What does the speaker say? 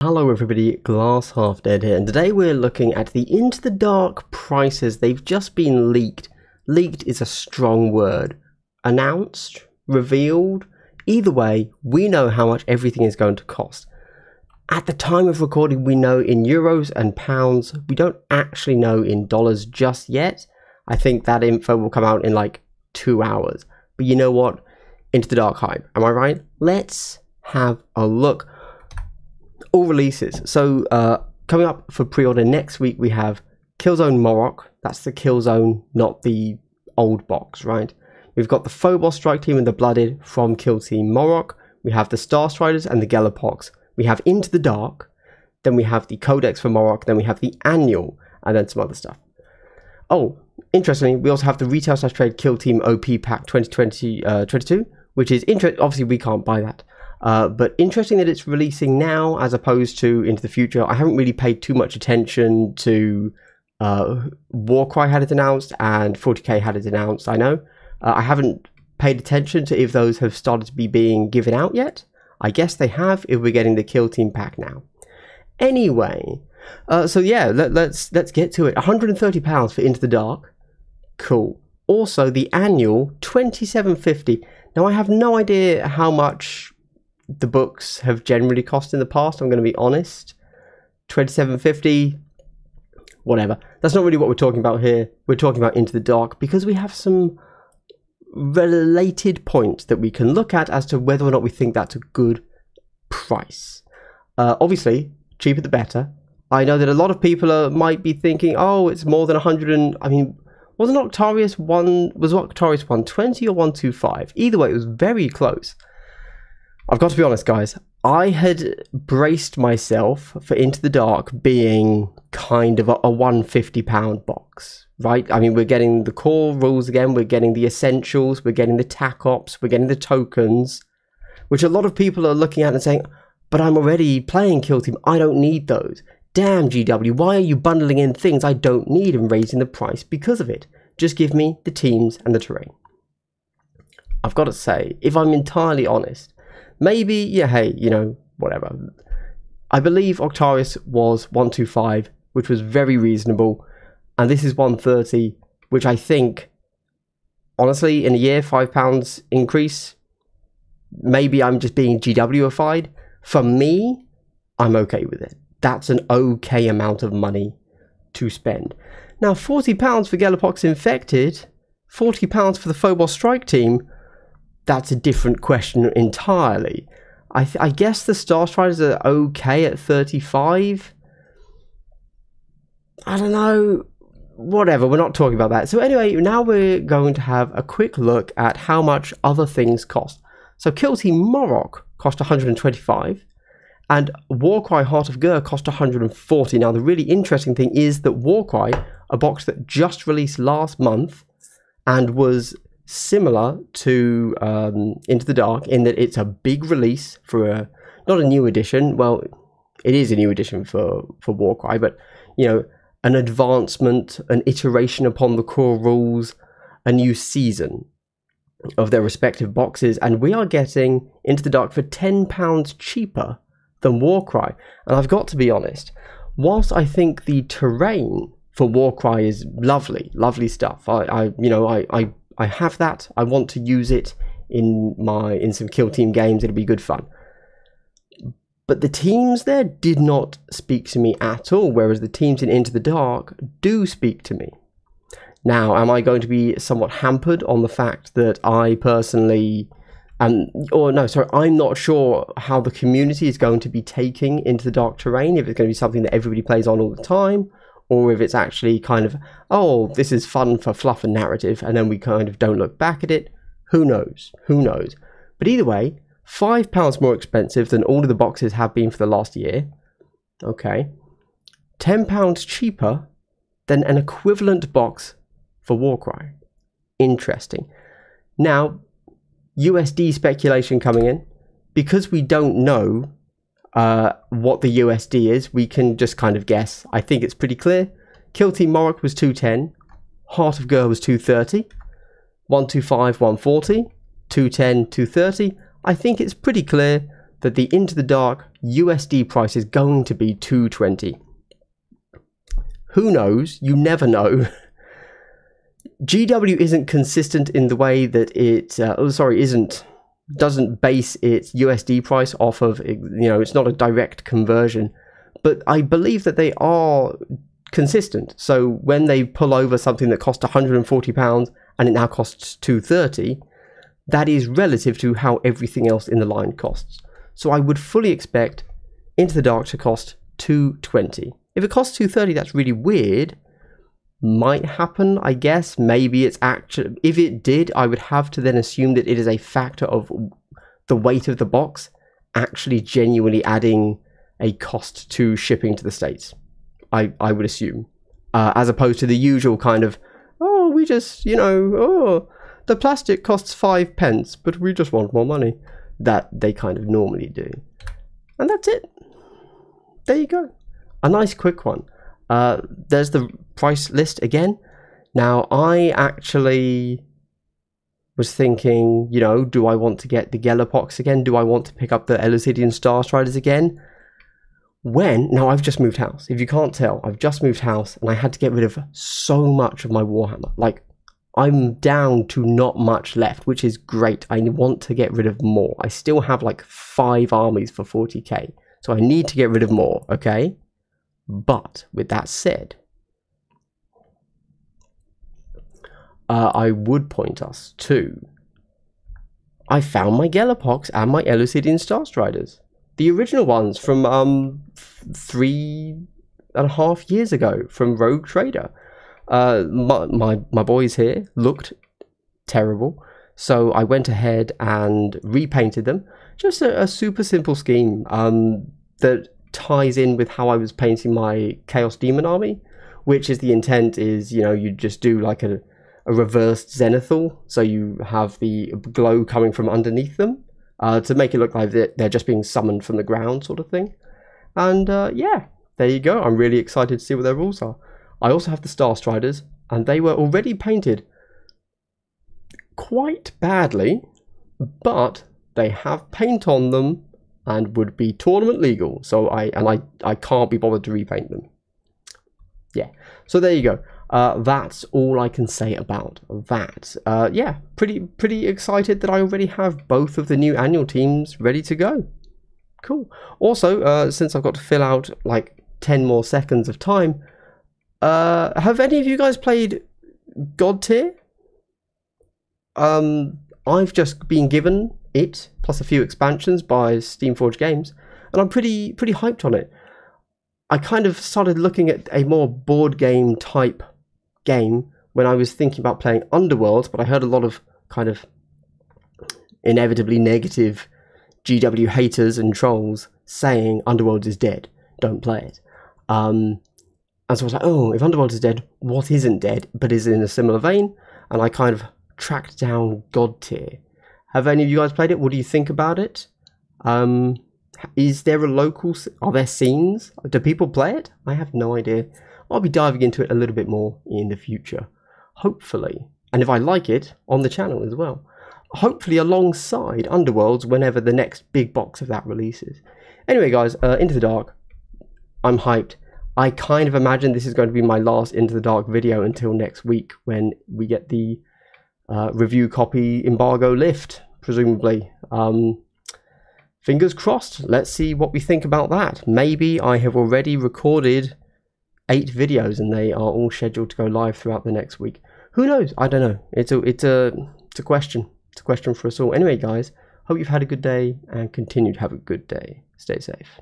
Hello everybody, Glass Half Dead here, and today we're looking at the Into the Dark prices. They've just been leaked. Leaked is a strong word. Announced? Revealed? Either way, we know how much everything is going to cost. At the time of recording, we know in euros and pounds. We don't actually know in dollars just yet. I think that info will come out in like 2 hours. But you know what? Into the Dark hype. Am I right? Let's have a look. All releases. So coming up for pre-order next week, we have Killzone Morok. That's the Killzone, not the old box, right? We've got the Phobos Strike Team and the Blooded from Killteam Morok. We have the Star Striders and the Galapox. We have Into the Dark. Then we have the Codex for Morok. Then we have the Annual, and then some other stuff. Oh, interestingly, we also have the Retail/Trade Killteam OP Pack 2022, which is interesting. Obviously, we can't buy that. But interesting that it's releasing now as opposed to into the future. I haven't really paid too much attention to Warcry had it announced and 40k had it announced, I know. I haven't paid attention to if those have started to be being given out yet. I guess they have if we're getting the Kill Team pack now. Anyway, so yeah, let's get to it. £130 for Into the Dark. Cool. Also, the Annual, £27.50. Now, I have no idea how much the books have generally cost in the past. I'm going to be honest. $27.50, whatever. That's not really what we're talking about here. We're talking about Into the Dark because we have some related points that we can look at as to whether or not we think that's a good price. Obviously, cheaper the better. I know that a lot of people might be thinking, oh, it's more than 100 and... I mean, wasn't Octarius 120 or 125? Either way, it was very close. I've got to be honest, guys. I had braced myself for Into the Dark being kind of a £150 box, right? I mean, we're getting the core rules again, we're getting the essentials, we're getting the tac ops, we're getting the tokens, which a lot of people are looking at and saying, but I'm already playing Kill Team, I don't need those. Damn, GW, why are you bundling in things I don't need and raising the price because of it? Just give me the teams and the terrain. I've got to say, if I'm entirely honest, maybe, yeah, hey, you know, whatever. I believe Octarius was 125, which was very reasonable. And this is 130, which I think, honestly, in a year, £5 increase. Maybe I'm just being GW-ified. For me, I'm okay with it. That's an okay amount of money to spend. Now, £40 for Galapox Infected, £40 for the Phobos Strike Team. That's a different question entirely. I guess the Star Striders are okay at 35. I don't know. Whatever, we're not talking about that. So anyway, now we're going to have a quick look at how much other things cost. So Kill Team Morok cost 125, and Warcry Heart of Gur cost 140. Now the really interesting thing is that Warcry, a box that just released last month and was similar to Into the Dark in that it's a big release for not a new edition. Well, it is a new edition for Warcry, but you know, an advancement, an iteration upon the core rules, a new season of their respective boxes, and we are getting Into the Dark for £10 cheaper than Warcry. And I've got to be honest, whilst I think the terrain for Warcry is lovely stuff, I have that. I want to use it in some Kill Team games. It'll be good fun. But the teams there did not speak to me at all, whereas the teams in Into the Dark do speak to me. Now, am I going to be somewhat hampered on the fact that I personally, I'm not sure how the community is going to be taking Into the Dark terrain, if it's going to be something that everybody plays on all the time, or if it's actually kind of, oh, this is fun for fluff and narrative, and then we kind of don't look back at it. Who knows? Who knows? But either way, £5 more expensive than all of the boxes have been for the last year. Okay. £10 cheaper than an equivalent box for Warcry. Interesting. Now, USD speculation coming in. Because we don't know what the USD is, we can just kind of guess. I think it's pretty clear. Kill Team Morok was 210. Heart of Gur was 230. 125, 140. 210, 230. I think it's pretty clear that the Into the Dark USD price is going to be $2.20. Who knows? You never know. GW isn't consistent in the way that it, doesn't base its USD price off of, it's not a direct conversion, but I believe that they are consistent. So when they pull over something that cost £140 and it now costs $2.30, that is relative to how everything else in the line costs. So I would fully expect Into the Dark to cost $2.20. If it costs $2.30, that's really weird. Might happen, I guess. Maybe it's actually, if it did, I would have to then assume that it is a factor of the weight of the box actually genuinely adding a cost to shipping to the States. I would assume, as opposed to the usual kind of, oh, we just, the plastic costs 5 pence, but we just want more money, that they kind of normally do. And that's it. There you go. A nice quick one. There's the price list again. Now, I actually was thinking, do I want to get the Gellerpox again? Do I want to pick up the Elucidian Star Striders again? Now, I've just moved house. If you can't tell, I've just moved house and I had to get rid of so much of my Warhammer. Like, I'm down to not much left, which is great. I want to get rid of more. I still have like 5 armies for 40k. So I need to get rid of more, okay? But with that said, I would point us to, I found my Gellerpox and my Elucidian Star Striders. The original ones from 3.5 years ago from Rogue Trader. My boys here looked terrible, so I went ahead and repainted them. Just a super simple scheme that ties in with how I was painting my Chaos Demon army, which is the intent is, you just do like a reversed Zenithal, so you have the glow coming from underneath them to make it look like they're just being summoned from the ground sort of thing. And yeah, there you go. I'm really excited to see what their rules are. I also have the Star Striders, and they were already painted quite badly, but they have paint on them and would be tournament legal, so I can't be bothered to repaint them. Yeah, so there you go. That's all I can say about that. Yeah, pretty excited that I already have both of the new annual teams ready to go. Cool. Also, since I've got to fill out like 10 more seconds of time, have any of you guys played God Tier? I've just been given it, plus a few expansions by Steamforged Games, and I'm pretty hyped on it. I kind of started looking at a more board game type game when I was thinking about playing Underworlds, but I heard a lot of kind of inevitably negative GW haters and trolls saying Underworlds is dead, don't play it. And so I was like, oh, if Underworlds is dead, what isn't dead but is in a similar vein? And I kind of tracked down God Tier. Have any of you guys played it? What do you think about it? Is there a local... Are there scenes? Do people play it? I have no idea. I'll be diving into it a little bit more in the future. Hopefully. And if I like it, on the channel as well. Hopefully alongside Underworlds whenever the next big box of that releases. Anyway, guys, Into the Dark. I'm hyped. I kind of imagine this is going to be my last Into the Dark video until next week when we get the review copy embargo lift, presumably. Fingers crossed. Let's see what we think about that. Maybe I have already recorded 8 videos and they are all scheduled to go live throughout the next week. Who knows? I don't know. It's a question. It's a question for us all. Anyway, guys, hope you've had a good day and continue to have a good day. Stay safe.